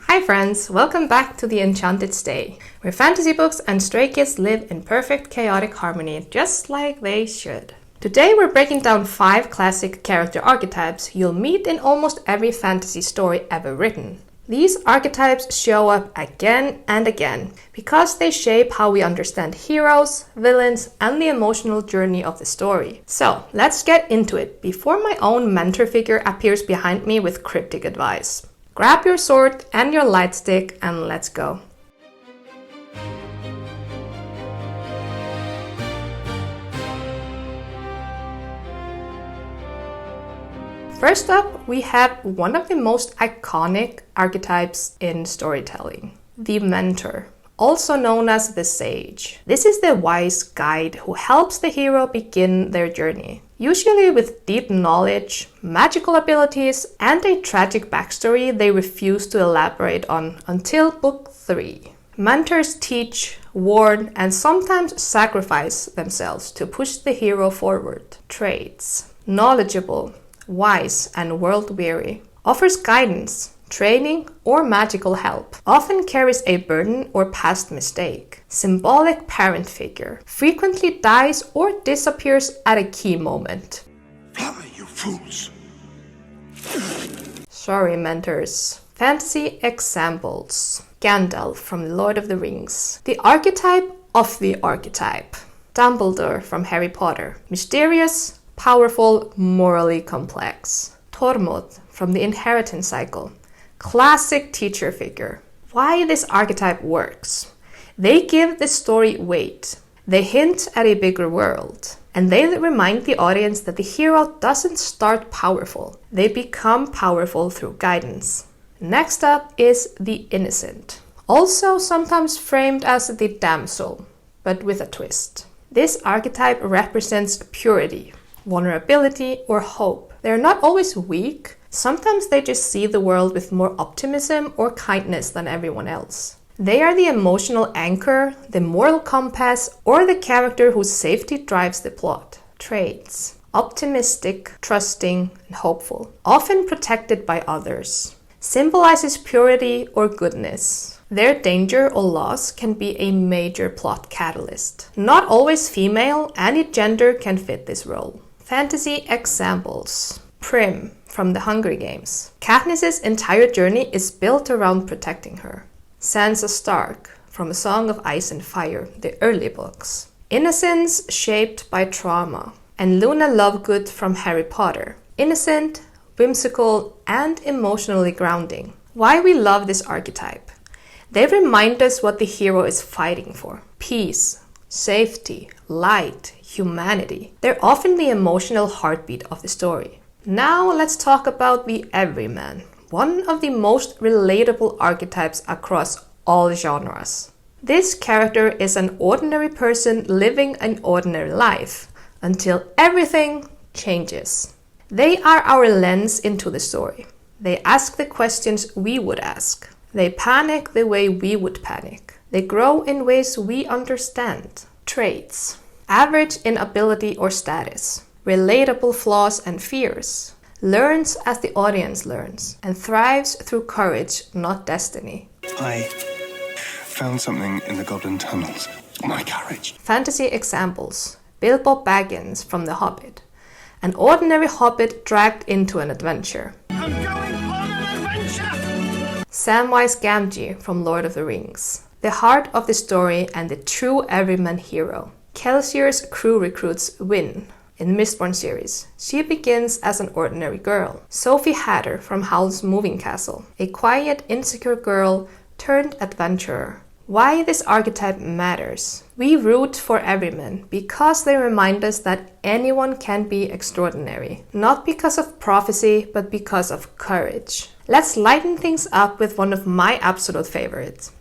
Hi friends, welcome back to the Enchanted Stay, where fantasy books and stray kids live in perfect chaotic harmony, just like they should. Today we're breaking down 5 classic character archetypes you'll meet in almost every fantasy story ever written. These archetypes show up again and again because they shape how we understand heroes, villains, and the emotional journey of the story. So let's get into it before my own mentor figure appears behind me with cryptic advice. Grab your sword and your light stick and let's go. First up, we have one of the most iconic archetypes in storytelling, the mentor, also known as the sage. This is the wise guide who helps the hero begin their journey, usually with deep knowledge, magical abilities, and a tragic backstory they refuse to elaborate on until book 3. Mentors teach, warn, and sometimes sacrifice themselves to push the hero forward. Traits: knowledgeable, wise, and world-weary. Offers guidance, training, or magical help. Often carries a burden or past mistake. Symbolic parent figure. Frequently dies or disappears at a key moment. Fly, you fools! Sorry, mentors. Fantasy examples. Gandalf from The Lord of the Rings. The archetype of the archetype. Dumbledore from Harry Potter. Mysterious, powerful, morally complex. Tormod from The Inheritance Cycle. Classic teacher figure. Why this archetype works. They give the story weight. They hint at a bigger world. And they remind the audience that the hero doesn't start powerful. They become powerful through guidance. Next up is the innocent. Also sometimes framed as the damsel, but with a twist. This archetype represents purity, vulnerability, or hope. They're not always weak. Sometimes they just see the world with more optimism or kindness than everyone else. They are the emotional anchor, the moral compass, or the character whose safety drives the plot. Traits: optimistic, trusting, and hopeful. Often protected by others. Symbolizes purity or goodness. Their danger or loss can be a major plot catalyst. Not always female, any gender can fit this role. Fantasy examples. Prim from The Hunger Games. Katniss's entire journey is built around protecting her. Sansa Stark from A Song of Ice and Fire, the early books. Innocence shaped by trauma. And Luna Lovegood from Harry Potter. Innocent, whimsical, and emotionally grounding. Why we love this archetype. They remind us what the hero is fighting for. Peace, safety, light, humanity. They're often the emotional heartbeat of the story. Now let's talk about the Everyman, one of the most relatable archetypes across all genres. This character is an ordinary person living an ordinary life until everything changes. They are our lens into the story. They ask the questions we would ask. They panic the way we would panic. They grow in ways we understand. Traits: average in ability or status. Relatable flaws and fears. Learns as the audience learns. And thrives through courage, not destiny. I found something in the goblin tunnels. My courage. Fantasy examples. Bilbo Baggins from The Hobbit. An ordinary hobbit dragged into an adventure. I'm going on an adventure! Samwise Gamgee from Lord of the Rings. The heart of the story and the true everyman hero. Kelsier's crew recruits Win in Mistborn series. She begins as an ordinary girl. Sophie Hatter from Howl's Moving Castle. A quiet, insecure girl turned adventurer. Why this archetype matters. We root for Everyman because they remind us that anyone can be extraordinary. Not because of prophecy, but because of courage. Let's lighten things up with one of my absolute favorites,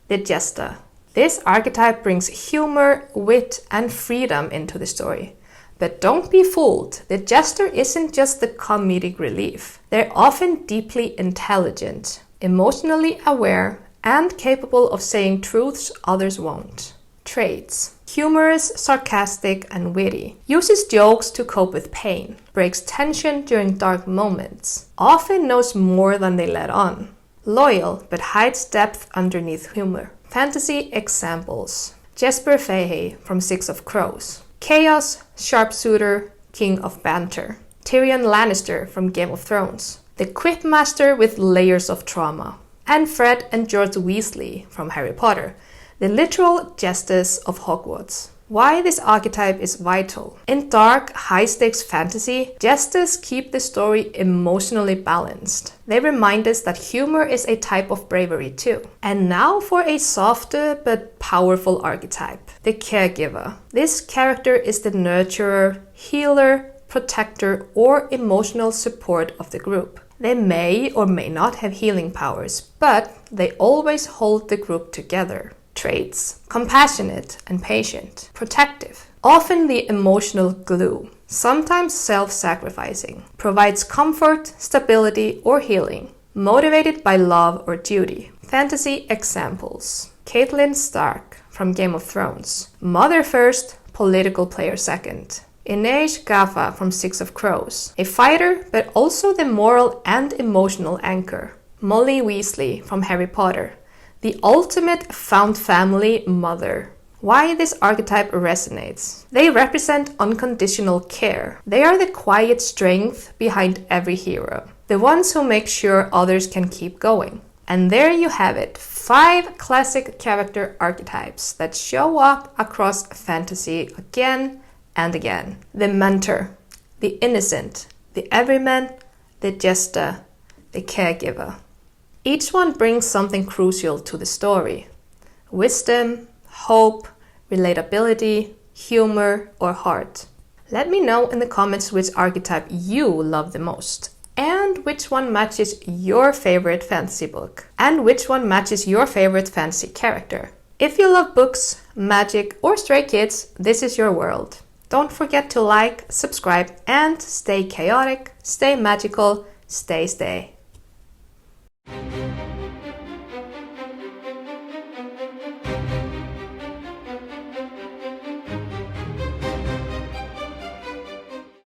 the Jester. This archetype brings humor, wit, and freedom into the story. But don't be fooled, the Jester isn't just the comedic relief. They're often deeply intelligent, emotionally aware, and capable of saying truths others won't. Traits: humorous, sarcastic, and witty. Uses jokes to cope with pain. Breaks tension during dark moments. Often knows more than they let on. Loyal, but hides depth underneath humor. Fantasy examples. Jesper Fahey from Six of Crows. Chaos, sharpshooter, king of banter. Tyrion Lannister from Game of Thrones. The quip master with layers of trauma. And Fred and George Weasley from Harry Potter, the literal jesters of Hogwarts. Why this archetype is vital. In dark, high-stakes fantasy, jesters keep the story emotionally balanced. They remind us that humor is a type of bravery too. And now for a softer but powerful archetype, the Caregiver. This character is the nurturer, healer, protector, or emotional support of the group. They may or may not have healing powers, but they always hold the group together. Traits: compassionate and patient, protective, often the emotional glue, sometimes self-sacrificing, provides comfort, stability, or healing, motivated by love or duty. Fantasy examples. Catelyn Stark from Game of Thrones, mother first, political player second. Inej Gaffa from Six of Crows, a fighter but also the moral and emotional anchor. Molly Weasley from Harry Potter, the ultimate found family mother. Why this archetype resonates? They represent unconditional care. They are the quiet strength behind every hero, the ones who make sure others can keep going. And there you have it, 5 classic character archetypes that show up across fantasy again and again. The mentor, the innocent, the everyman, the jester, the caregiver. Each one brings something crucial to the story. Wisdom, hope, relatability, humor, or heart. Let me know in the comments which archetype you love the most, and which one matches your favorite fantasy book, and which one matches your favorite fantasy character. If you love books, magic, or Stray Kids, this is your world. Don't forget to like, subscribe, and stay chaotic, stay magical, stay.